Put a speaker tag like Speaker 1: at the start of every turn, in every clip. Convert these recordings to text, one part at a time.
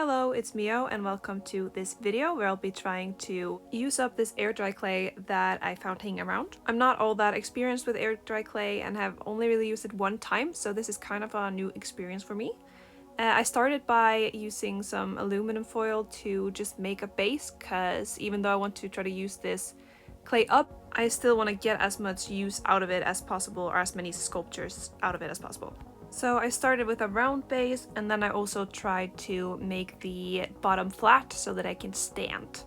Speaker 1: Hello, it's Mio and welcome to this video where I'll be trying to use up this air dry clay that I found hanging around. I'm not all that experienced with air dry clay and have only really used it one time, so this is kind of a new experience for me. I started by using some aluminum foil to just make a base, because even though I want to try to use this clay up, I still want to get as much use out of it as possible, or as many sculptures out of it as possible. So I started with a round base, and then I also tried to make the bottom flat so that I can stand.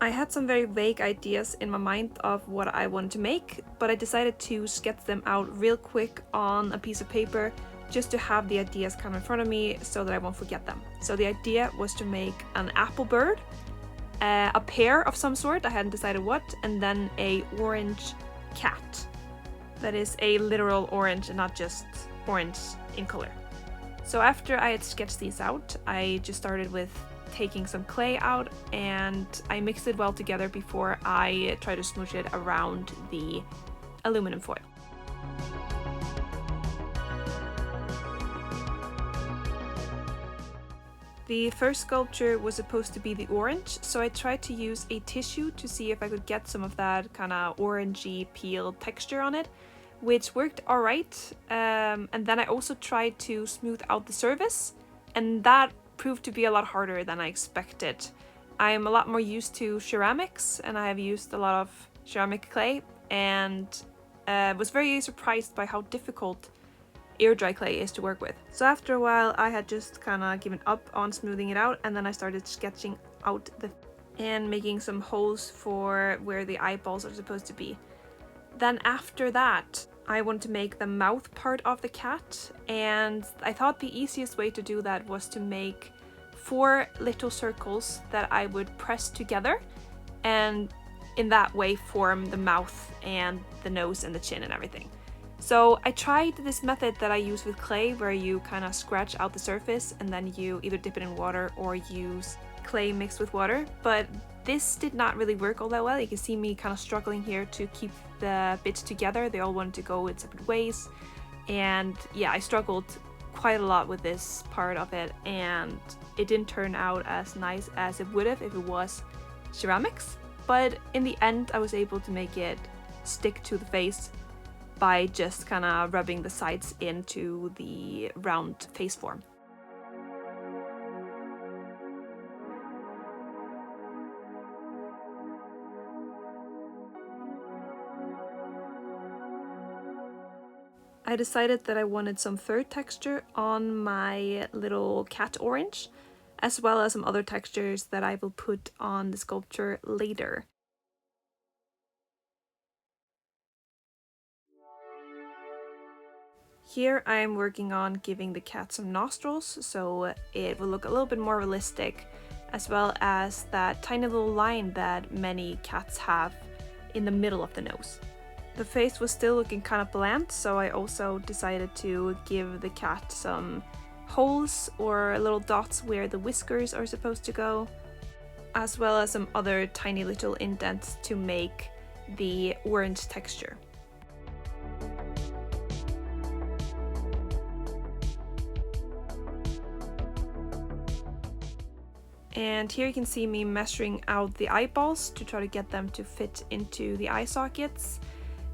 Speaker 1: I had some very vague ideas in my mind of what I wanted to make, but I decided to sketch them out real quick on a piece of paper just to have the ideas come in front of me so that I won't forget them. So the idea was to make an apple bird, a pear of some sort, I hadn't decided what, and then a orange cat. That is a literal orange and not just orange in color. So after I had sketched these out, I just started with taking some clay out and I mixed it well together before I tried to smoosh it around the aluminum foil. The first sculpture was supposed to be the orange, so I tried to use a tissue to see if I could get some of that kind of orangey peel texture on it, which worked alright, and then I also tried to smooth out the surface, and that proved to be a lot harder than I expected. I'm a lot more used to ceramics, and I have used a lot of ceramic clay, and was very surprised by how difficult air dry clay is to work with. So after a while I had just kind of given up on smoothing it out, and then I started sketching out and making some holes for where the eyeballs are supposed to be. Then after that, I wanted to make the mouth part of the cat, and I thought the easiest way to do that was to make 4 little circles that I would press together, and in that way form the mouth and the nose and the chin and everything. So I tried this method that I use with clay, where you kind of scratch out the surface and then you either dip it in water or use clay mixed with water, but this did not really work all that well. You can see me kind of struggling here to keep the bits together. They all wanted to go in separate ways, and yeah, I struggled quite a lot with this part of it, and it didn't turn out as nice as it would have if it was ceramics. But in the end I was able to make it stick to the face by just kind of rubbing the sides into the round face form. I decided that I wanted some fur texture on my little cat orange, as well as some other textures that I will put on the sculpture later. Here I am working on giving the cat some nostrils, so it will look a little bit more realistic, as well as that tiny little line that many cats have in the middle of the nose. The face was still looking kind of bland, so I also decided to give the cat some holes or little dots where the whiskers are supposed to go, as well as some other tiny little indents to make the orange texture. And here you can see me measuring out the eyeballs to try to get them to fit into the eye sockets.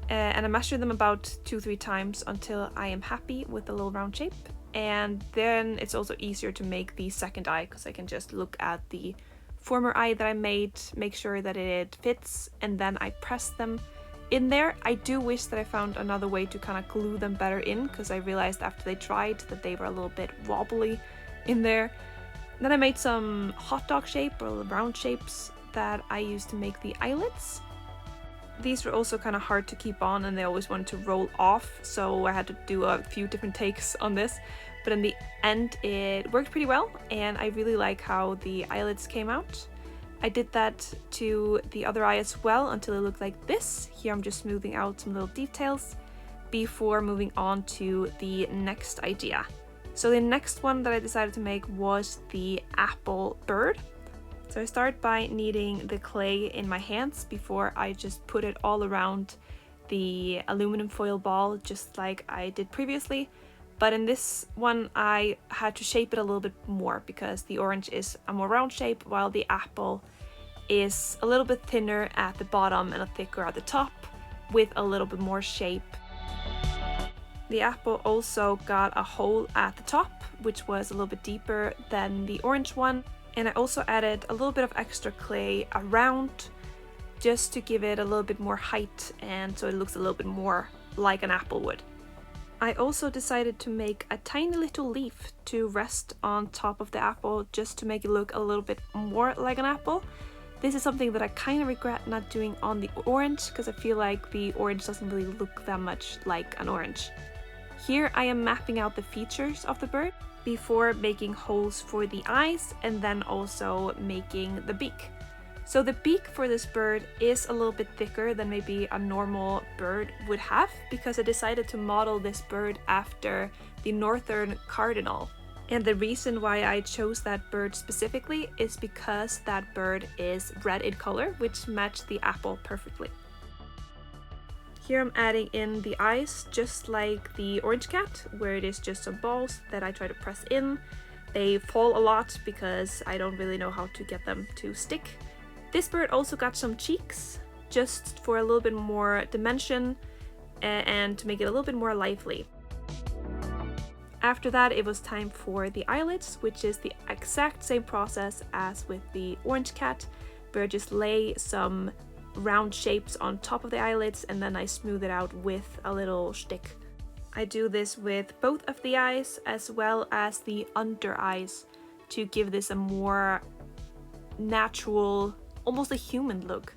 Speaker 1: And I measured them about 2-3 times until I am happy with the little round shape. And then it's also easier to make the second eye, because I can just look at the former eye that I made, make sure that it fits, and then I press them in there. I do wish that I found another way to kind of glue them better in, because I realized after they dried that they were a little bit wobbly in there. Then I made some hot dog shape or round shapes that I used to make the eyelids. These were also kind of hard to keep on, and they always wanted to roll off, so I had to do a few different takes on this. But in the end it worked pretty well, and I really like how the eyelids came out. I did that to the other eye as well until it looked like this. Here I'm just smoothing out some little details before moving on to the next idea. So the next one that I decided to make was the apple bird. So I start by kneading the clay in my hands before I just put it all around the aluminum foil ball, just like I did previously. But in this one I had to shape it a little bit more because the orange is a more round shape while the apple is a little bit thinner at the bottom and a thicker at the top with a little bit more shape. The apple also got a hole at the top, which was a little bit deeper than the orange one. And I also added a little bit of extra clay around just to give it a little bit more height and so it looks a little bit more like an apple would. I also decided to make a tiny little leaf to rest on top of the apple just to make it look a little bit more like an apple. This is something that I kind of regret not doing on the orange because I feel like the orange doesn't really look that much like an orange. Here I am mapping out the features of the bird before making holes for the eyes and then also making the beak. So the beak for this bird is a little bit thicker than maybe a normal bird would have because I decided to model this bird after the northern cardinal. And the reason why I chose that bird specifically is because that bird is red in color, which matched the apple perfectly. Here I'm adding in the eyes just like the orange cat, where it is just some balls that I try to press in. They fall a lot because I don't really know how to get them to stick. This bird also got some cheeks, just for a little bit more dimension and to make it a little bit more lively. After that, it was time for the eyelids, which is the exact same process as with the orange cat, where I just lay some round shapes on top of the eyelids and then I smooth it out with a little stick. I do this with both of the eyes as well as the under eyes to give this a more natural, almost a human look.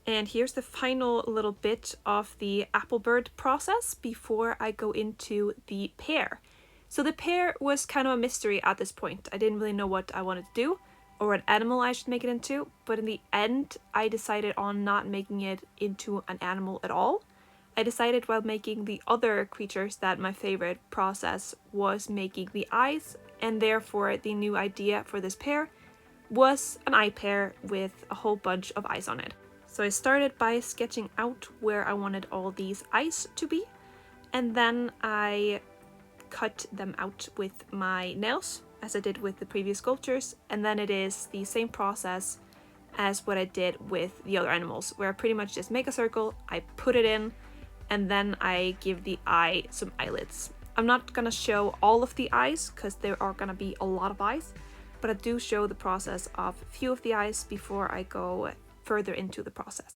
Speaker 1: And here's the final little bit of the apple bird process before I go into the pear. So the pear was kind of a mystery at this point. I didn't really know what I wanted to do or what animal I should make it into, but in the end I decided on not making it into an animal at all. I decided while making the other creatures that my favorite process was making the eyes, and therefore the new idea for this pear was an eye pear with a whole bunch of eyes on it. So I started by sketching out where I wanted all these eyes to be, and then I cut them out with my nails, as I did with the previous sculptures, and then it is the same process as what I did with the other animals, where I pretty much just make a circle, I put it in, and then I give the eye some eyelids. I'm not gonna show all of the eyes, because there are gonna be a lot of eyes, but I do show the process of a few of the eyes before I go further into the process.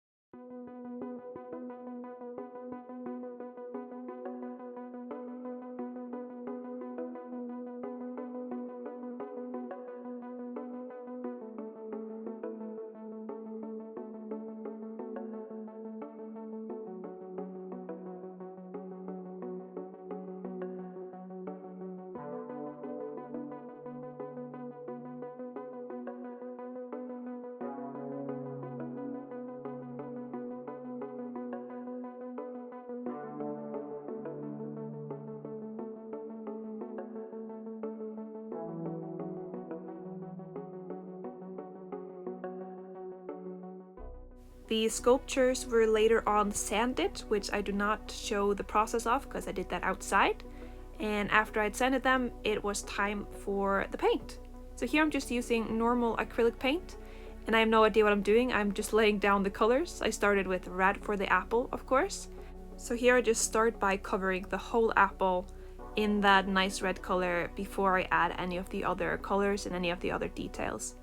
Speaker 1: The sculptures were later on sanded, which I do not show the process of because I did that outside. And after I'd sanded them, it was time for the paint. So here I'm just using normal acrylic paint, and I have no idea what I'm doing. I'm just laying down the colors. I started with red for the apple, of course. So here I just start by covering the whole apple in that nice red color before I add any of the other colors and any of the other details.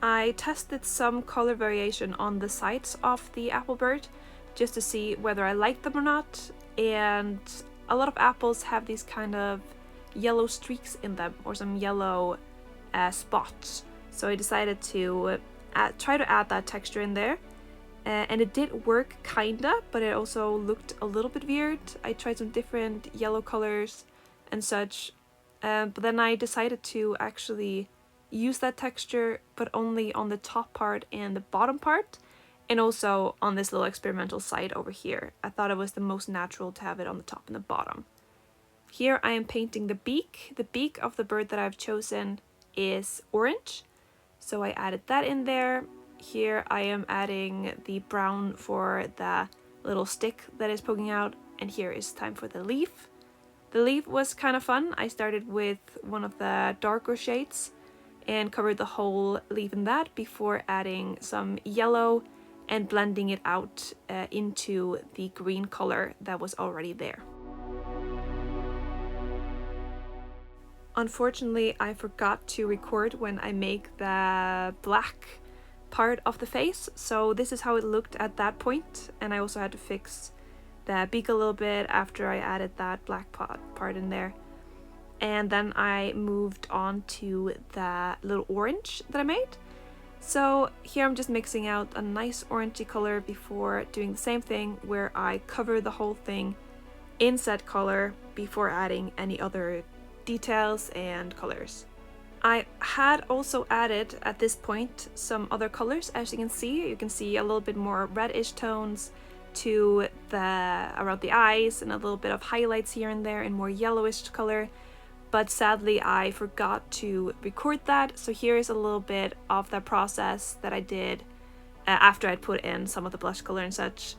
Speaker 1: I tested some color variation on the sides of the apple bird just to see whether I liked them or not, and a lot of apples have these kind of yellow streaks in them, or some yellow spots. So I decided to try to add that texture in there, and it did work kinda, but it also looked a little bit weird. I tried some different yellow colors and such, but then I decided to actually use that texture, but only on the top part and the bottom part, and also on this little experimental side over here. I thought it was the most natural to have it on the top and the bottom. Here I am painting the beak. The beak of the bird that I've chosen is orange, so I added that in there. Here I am adding the brown for the little stick that is poking out, and here is time for the leaf. The leaf was kind of fun. I started with one of the darker shades and covered the whole leaf in that before adding some yellow and blending it out into the green color that was already there. Unfortunately, I forgot to record when I make the black part of the face, so this is how it looked at that point, and I also had to fix the beak a little bit after I added that black part in there. And then I moved on to the little orange that I made. So here I'm just mixing out a nice orangey color before doing the same thing, where I cover the whole thing in said color before adding any other details and colors. I had also added at this point some other colors. As you can see a little bit more reddish tones to around the eyes, and a little bit of highlights here and there in more yellowish color. But sadly I forgot to record that, so here is a little bit of the process that I did after I'd put in some of the blush color and such.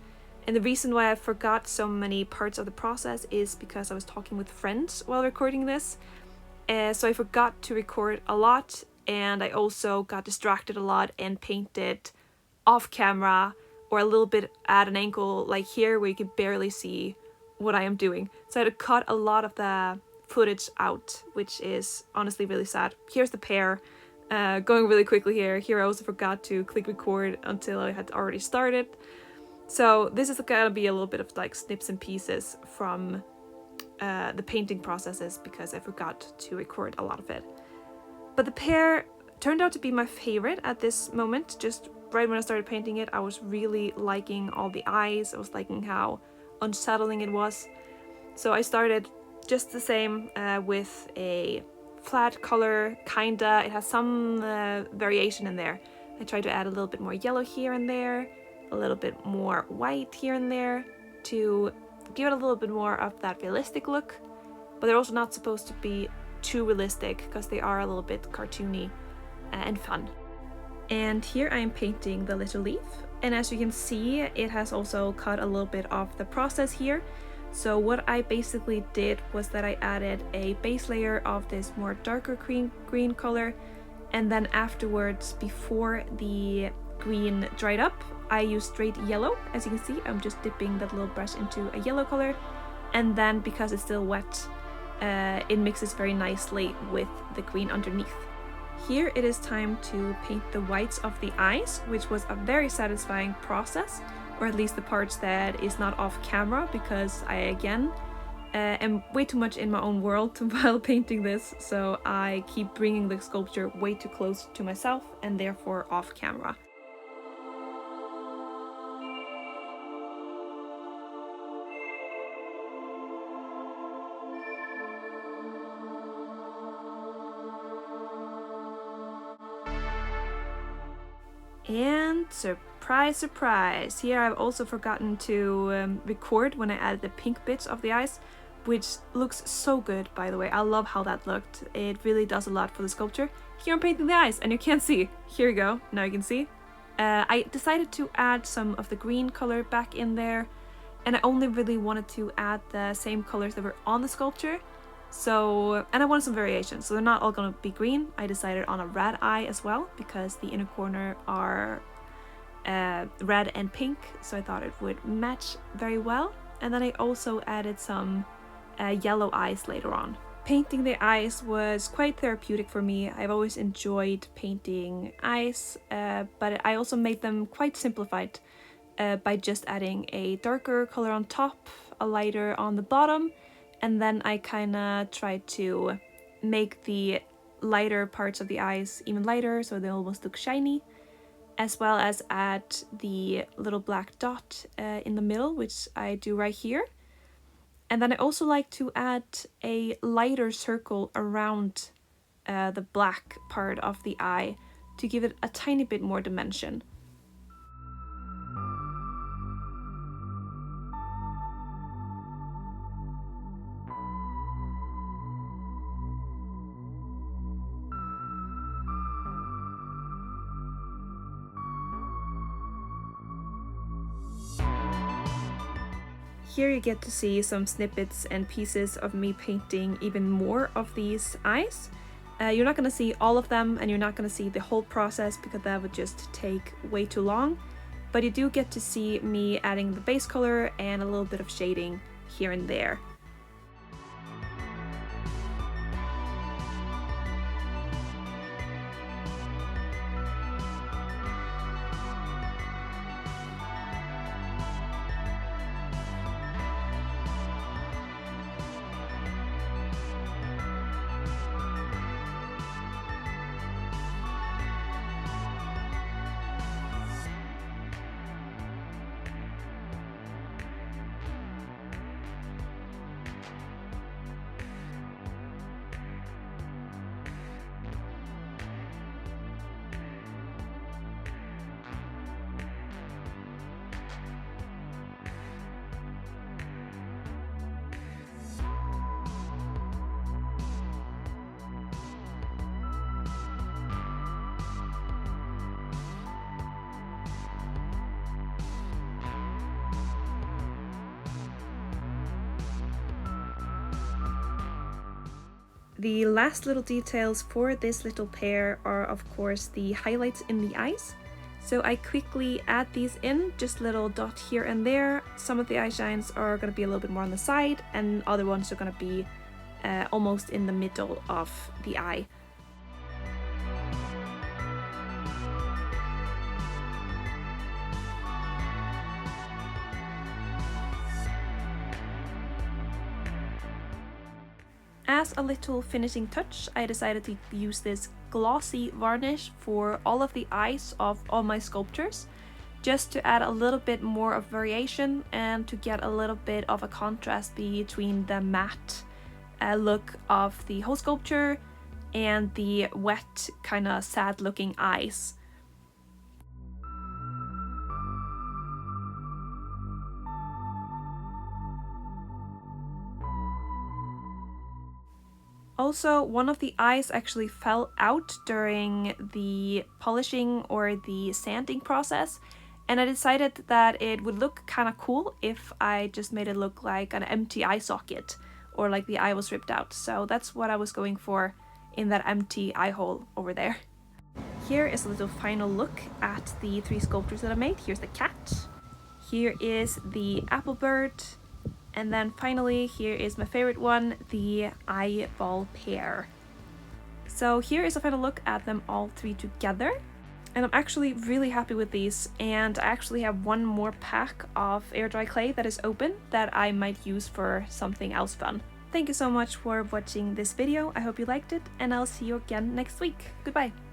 Speaker 1: And the reason why I forgot so many parts of the process is because I was talking with friends while recording this. So I forgot to record a lot, and I also got distracted a lot and painted off camera, or a little bit at an angle like here where you can barely see what I am doing. So I had to cut a lot of the footage out, which is honestly really sad. Here's the pear going really quickly here. Here I also forgot to click record until I had already started. So this is gonna be a little bit of like snips and pieces from the painting processes, because I forgot to record a lot of it. But the pear turned out to be my favorite at this moment. Just right when I started painting it, I was really liking all the eyes. I was liking how unsettling it was. So I started just the same with a flat color, kinda. It has some variation in there. I tried to add a little bit more yellow here and there, a little bit more white here and there to give it a little bit more of that realistic look. But they're also not supposed to be too realistic, because they are a little bit cartoony and fun. And here I am painting the little leaf, and as you can see, it has also cut a little bit of the process here. So what I basically did was that I added a base layer of this more darker green color, and then afterwards, before the green dried up, I used straight yellow. As you can see, I'm just dipping that little brush into a yellow color, and then because it's still wet, it mixes very nicely with the green underneath. Here it is time to paint the whites of the eyes, which was a very satisfying process, or at least the parts that is not off camera, because I again am way too much in my own world while painting this, so I keep bringing the sculpture way too close to myself and therefore off camera. And surprise, surprise! Here I've also forgotten to record when I added the pink bits of the eyes, which looks so good, by the way. I love how that looked. It really does a lot for the sculpture. Here I'm painting the eyes, and you can't see. Here we go, now you can see. I decided to add some of the green color back in there, and I only really wanted to add the same colors that were on the sculpture. So, and I wanted some variation, so they're not all gonna be green. I decided on a red eye as well, because the inner corner are red and pink, so I thought it would match very well. And then I also added some yellow eyes later on. Painting the eyes was quite therapeutic for me. I've always enjoyed painting eyes, but I also made them quite simplified by just adding a darker color on top, a lighter on the bottom, and then I kind of tried to make the lighter parts of the eyes even lighter so they almost look shiny, as well as add the little black dot in the middle, which I do right here. And then I also like to add a lighter circle around the black part of the eye to give it a tiny bit more dimension. Here you get to see some snippets and pieces of me painting even more of these eyes. You're not going to see all of them, and you're not going to see the whole process because that would just take way too long, but you do get to see me adding the base color and a little bit of shading here and there. The last little details for this little pair are of course the highlights in the eyes. So I quickly add these in, just little dot here and there. Some of the eye shines are going to be a little bit more on the side, and other ones are going to be almost in the middle of the eye. As a little finishing touch, I decided to use this glossy varnish for all of the eyes of all my sculptures, just to add a little bit more of variation and to get a little bit of a contrast between the matte look of the whole sculpture and the wet, kind of sad looking eyes. Also, one of the eyes actually fell out during the polishing or the sanding process, and I decided that it would look kind of cool if I just made it look like an empty eye socket, or like the eye was ripped out. So that's what I was going for in that empty eye hole over there. Here is a little final look at the 3 sculptures that I made. Here's the cat, here is the apple bird, and then finally, here is my favorite one, the eyeball pair. So here is a final look at them all 3 together. And I'm actually really happy with these, and I actually have one more pack of air dry clay that is open that I might use for something else fun. Thank you so much for watching this video. I hope you liked it, and I'll see you again next week. Goodbye!